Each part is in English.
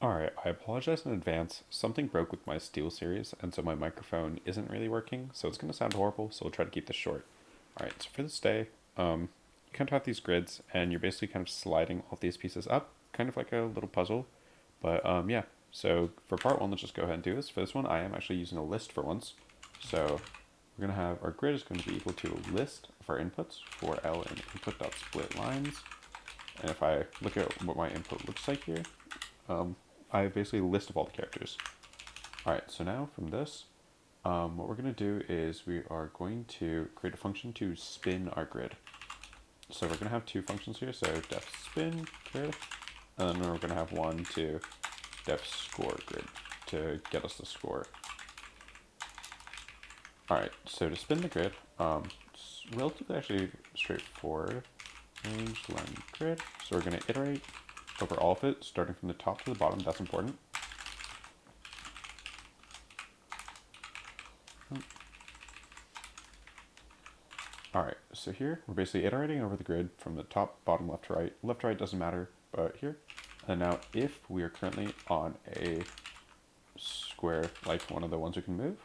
Alright, I apologize in advance. Something broke with my Steel series, and so my microphone isn't really working, so it's going to sound horrible, so I'll try to keep this short. Alright, so for this day, you kind of have these grids, and you're basically kind of sliding all these pieces up, kind of like a little puzzle. But yeah, so for part one, let's just go ahead and do this. For this one, I am actually using a list for once. So we're going to have, our grid is going to be equal to a list of our inputs for L in input.split lines. And if I look at what my input looks like here, I have basically a list of all the characters. Alright, so now from this, what we're going to do is we are going to create a function to spin our grid. So we're going to have two functions here, so def spin grid, and then we're going to have one to def score grid to get us the score. Alright, so to spin the grid, it's relatively actually straightforward. Range len grid. So we're going to iterate over all of it, starting from the top to the bottom. That's important. Alright, so here we're basically iterating over the grid from the top, bottom, left to right. Left to right doesn't matter, but here. And now if we are currently on a square, like one of the ones we can move,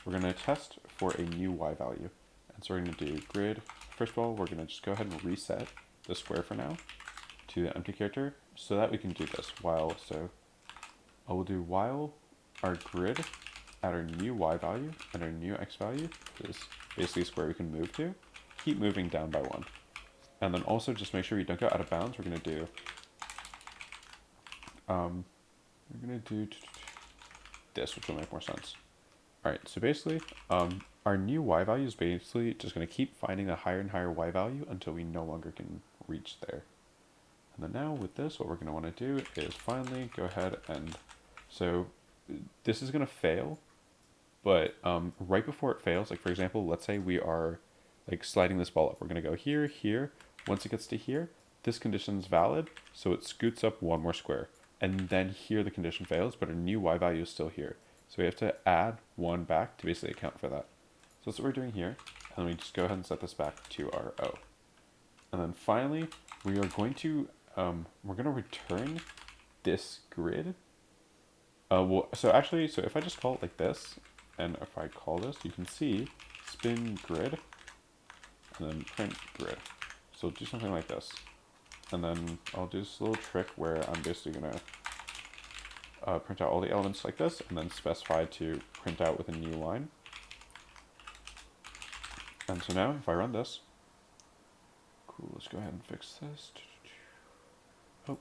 we're going to test for a new y value. And so we're going to do grid. First of all, we're going to just go ahead and reset the square for now to the empty character so that we can do this while. So I will do while our grid at our new y value and our new x value is basically a square we can move to. Keep moving down by one. And then also just make sure we don't go out of bounds. We're going to do this, which will make more sense. Alright, so basically, our new y value is basically just going to keep finding a higher and higher y value until we no longer can reach there. And then now with this, what we're going to want to do is finally go ahead and, so this is going to fail, but right before it fails, like for example, let's say we are like sliding this ball up. We're going to go here, here. Once it gets to here, this condition is valid, so it scoots up one more square. And then here the condition fails, but our new y value is still here. So we have to add one back to basically account for that. So that's what we're doing here. And we just go ahead and set this back to our O. And then finally, we are going to, we're going to return this grid. So if I just call it like this, and if I call this, you can see spin grid, and then print grid. So do something like this. And then I'll do this little trick where I'm basically going to print out all the elements like this, and then specify to print out with a new line. And so now, if I run this, cool, let's go ahead and fix this. Oh,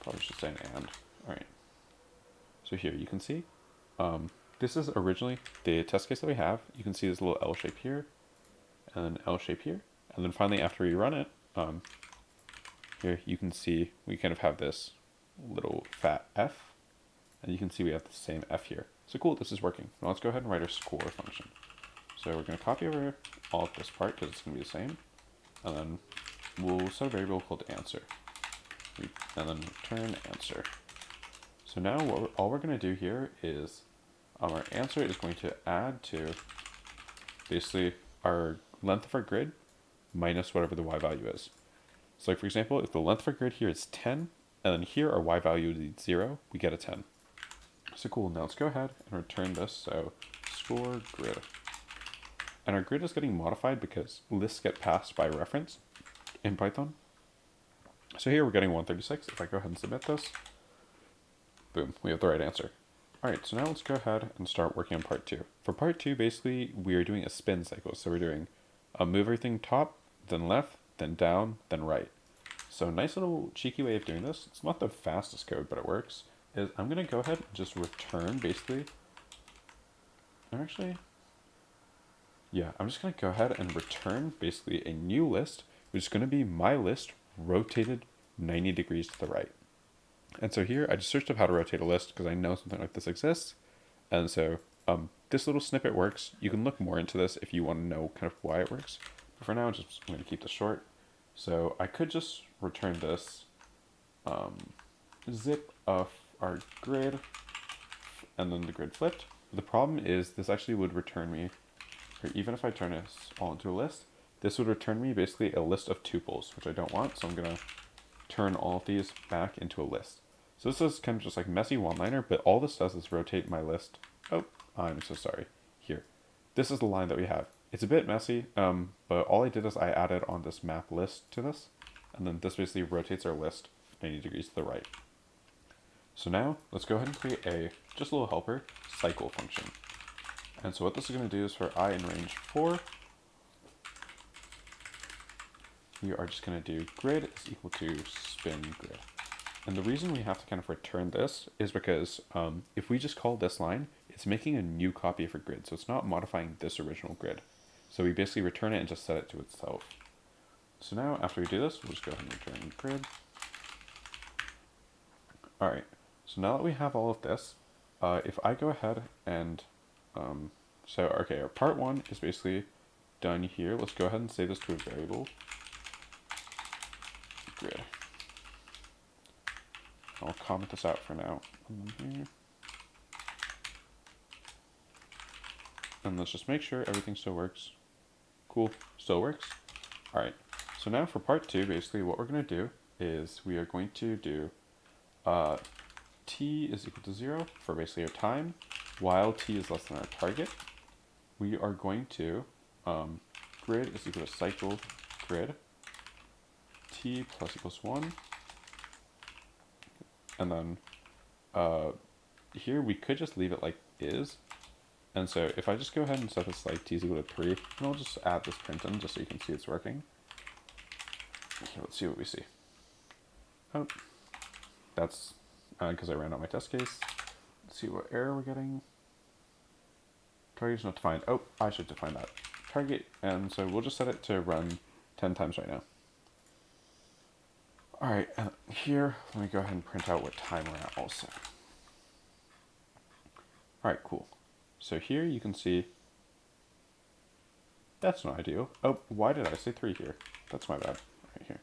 probably should say an and. Alright. So here, you can see, this is originally the test case that we have. You can see this little L shape here, and then L shape here. And then finally, after we run it, here you can see we kind of have this little fat F, and you can see we have the same F here. So cool, this is working. Now let's go ahead and write our score function. So we're going to copy over all of this part because it's going to be the same, and then we'll set a variable called answer, and then return answer. So now all we're going to do here is our answer is going to add to basically our length of our grid minus whatever the y value is. So like for example, if the length of our grid here is 10, and then here our y value is 0, we get a 10. So cool, now let's go ahead and return this, so score grid. And our grid is getting modified because lists get passed by reference in Python. So here we're getting 136. If I go ahead and submit this, boom, we have the right answer. Alright, so now let's go ahead and start working on part 2. For part 2, basically, we are doing a spin cycle. So we're doing a move everything top, then left, then down, then right. So a nice little cheeky way of doing this, it's not the fastest code, but it works, is I'm going to go ahead and just return basically, I'm just going to go ahead and return basically a new list, which is going to be my list rotated 90 degrees to the right. And so here I just searched up how to rotate a list because I know something like this exists. And so this little snippet works. You can look more into this if you want to know kind of why it works. But for now, I'm going to keep this short. So I could just return this zip of our grid and then the grid flipped. But the problem is this actually would return me, or even if I turn this all into a list, this would return me basically a list of tuples, which I don't want. So I'm going to turn all of these back into a list. So this is kind of just like messy one-liner, but all this does is rotate my list. Oh, I'm so sorry. Here. This is the line that we have. It's a bit messy, but all I did is I added on this map list to this, and then this basically rotates our list 90 degrees to the right. So now let's go ahead and create just a little helper cycle function. And so what this is going to do is for I in range 4, we are just going to do grid is equal to spin grid. And the reason we have to kind of return this is because if we just call this line, it's making a new copy of a grid. So it's not modifying this original grid. So we basically return it and just set it to itself. So now after we do this, we'll just go ahead and return grid. All right, so now that we have all of this, if I go ahead and, okay, our part 1 is basically done here. Let's go ahead and save this to a variable, grid. I'll comment this out for now. And let's just make sure everything still works. Cool, still works. All right, so now for part 2, basically what we're gonna do is we are going to do t is equal to 0 for basically our time, while t is less than our target. We are going to grid is equal to cycle grid t plus equals 1. And then here we could just leave it like is. And so if I just go ahead and set this like t is equal to 3, and I'll just add this print in just so you can see it's working. Okay, let's see what we see. Oh, that's because I ran out my test case. Let's see what error we're getting. Target is not defined. Oh, I should define that. Target, and so we'll just set it to run 10 times right now. All right, and here, let me go ahead and print out what time we're at also. All right, cool. So here you can see, that's not ideal. Oh, why did I say 3 here? That's my bad, right here.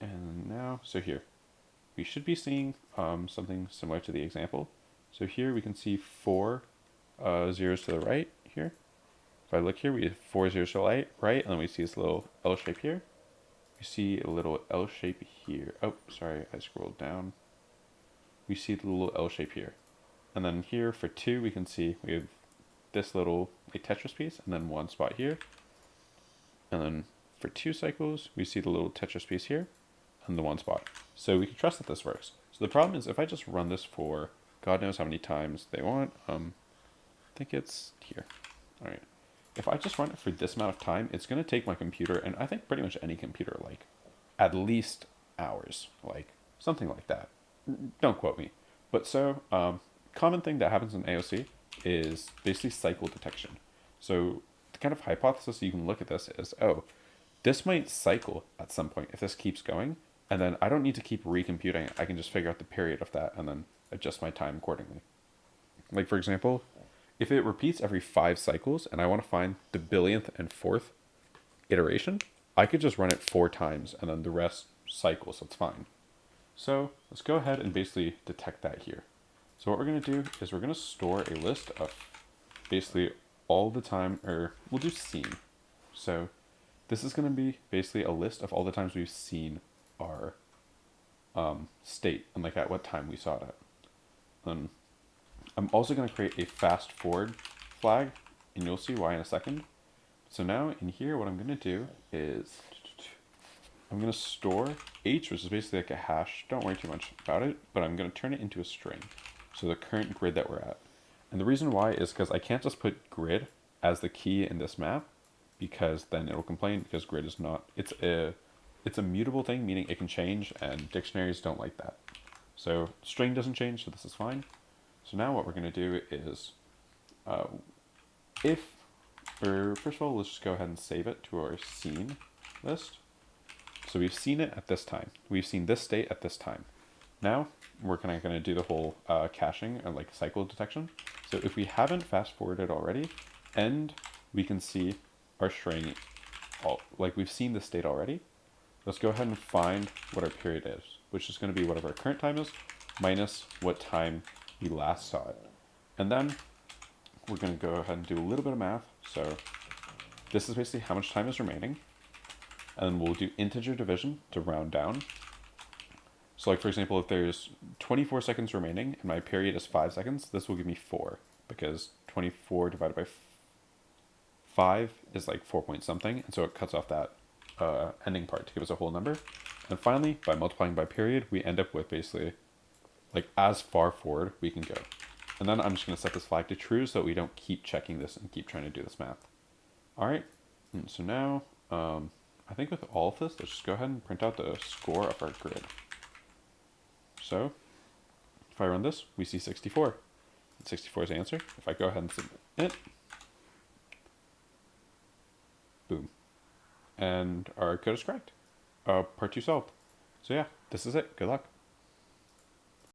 And now, so here, we should be seeing something similar to the example. So here we can see 4 zeros to the right here. If I look here, we have 4 zeros to the right, and then we see this little L shape here. We see a little L shape here. Oh, sorry, I scrolled down. We see the little L shape here. And then here for 2, we can see we have this little Tetris piece, and then 1 spot here. And then for 2 cycles, we see the little Tetris piece here, and the 1 spot. So we can trust that this works. So the problem is if I just run this for God knows how many times they want, I think it's here. All right. If I just run it for this amount of time, it's going to take my computer, and I think pretty much any computer, like at least hours, like something like that. Don't quote me. But so, common thing that happens in AOC is basically cycle detection. So the kind of hypothesis you can look at this is, oh, this might cycle at some point if this keeps going, and then I don't need to keep recomputing it. I can just figure out the period of that and then adjust my time accordingly. Like for example, if it repeats every 5 cycles and I want to find the billionth and 4th iteration, I could just run it 4 times and then the rest cycles, so it's fine. So let's go ahead and basically detect that here. So what we're going to do is we're going to store a list of basically all the time, or we'll do seen. So this is going to be basically a list of all the times we've seen our state and like at what time we saw it at. I'm also going to create a fast forward flag, and you'll see why in a second. So now in here, what I'm going to do is I'm going to store h, which is basically like a hash. Don't worry too much about it, but I'm going to turn it into a string. So the current grid that we're at. And the reason why is because I can't just put grid as the key in this map, because then it'll complain because grid is not, it's a mutable thing, meaning it can change, and dictionaries don't like that. So string doesn't change, so this is fine. So now what we're going to do is, first of all, let's just go ahead and save it to our scene list. So we've seen it at this time. We've seen this state at this time. Now we're going to do the whole caching and like cycle detection. So if we haven't fast forwarded already, and we can see our string, like we've seen the state already, let's go ahead and find what our period is, which is going to be whatever our current time is minus what time we last saw it. And then we're going to go ahead and do a little bit of math. So this is basically how much time is remaining. And then we'll do integer division to round down. So like for example, if there's 24 seconds remaining and my period is 5 seconds, this will give me 4 because 24 divided by 5 is like 4 point something, and so it cuts off that ending part to give us a whole number. And finally, by multiplying by period, we end up with basically like as far forward we can go. And then I'm just going to set this flag to true so that we don't keep checking this and keep trying to do this math. All right, and so now I think with all of this, let's just go ahead and print out the score of our grid. So if I run this, we see 64. 64 is the answer. If I go ahead and submit it, boom. And our code is correct. Part 2 solved. So yeah, this is it. Good luck.